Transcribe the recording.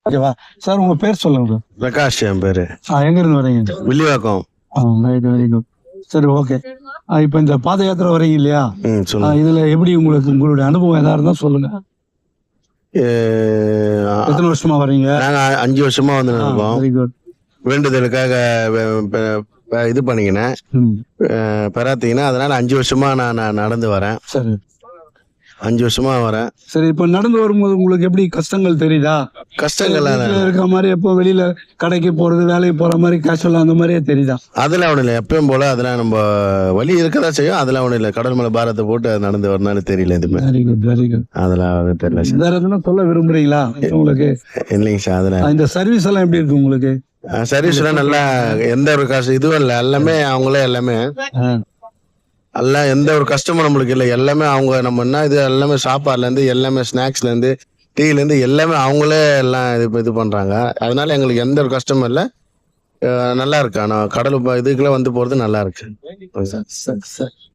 ஓகேவா சார்? உங்க பேர் சொல்லுங்க bro. பிரகாஷ் என் பேரு. எங்க இருந்து வரீங்க? வில்லிவாக்கம். Right, very good. சரி, ஓகே. இப்போ இந்த பாத யாத்திரை வரீங்க இல்லையா? சொல்லுங்க. இதுல எப்படி உங்களுடைய அனுபவம் எதா இருந்தா சொல்லுங்க. எத்தனை வருஷமா வரீங்க? நாங்க 5 வருஷமா வந்து இருக்கோம். Very good. வேண்டுதலுக்காக இது பண்ணிக்கினேன், பெறாத்தீங்கன்னா அதனால 5 வருஷமா நான் நடந்து வரேன். சரி, 5 வருஷமா வரேன். சரி. இப்ப நடந்து வரும்போது உங்களுக்கு எப்படி கஷ்டங்கள் தெரியுதா? கஷ்டங்கள் இருக்க மாதிரி எப்போ வெளியில கடைக்கு போறது, வேலைக்கு போற மாதிரி கேஷுவலா அந்த மாதிரியே தெரியுதா? அதெல்லாம் ஒண்ணு இல்லை. எப்பயும் போல அதெல்லாம் நம்ம வழி இருக்கதான் செய்யும். அதெல்லாம் ஒண்ணு இல்லை. கடல் மேல பாரத்தை போட்டு அது நடந்து வரனாலும் தெரியல எதுவுமே. Very good, very good. அதெல்லாம் தெரியல சார். வேற எதுனா சொல்ல விரும்புறீங்களா உங்களுக்கு? இல்லைங்க சார். அதெல்லாம் இந்த சர்வீஸ் எல்லாம் எப்படி இருக்கு உங்களுக்கு? சர்வீஸ் எல்லாம் நல்லா, எந்த ஒரு காசு இதுவும் இல்லை. எல்லாமே அவங்களே, எல்லாமே எல்லாம் எந்த ஒரு கஷ்டமும் நம்மளுக்கு இல்லை. எல்லாமே அவங்க, நம்ம என்ன இது எல்லாமே சாப்பாடுல இருந்து எல்லாமே ஸ்நாக்ஸ்ல இருந்து டீல இருந்து எல்லாமே அவங்களே எல்லாம் இது பண்றாங்க. அதனால எங்களுக்கு எந்த ஒரு கஷ்டமும் இல்லை. நல்லா இருக்கு. ஆனா கடல் இதுக்கெல்லாம் வந்து போறது நல்லா இருக்கு.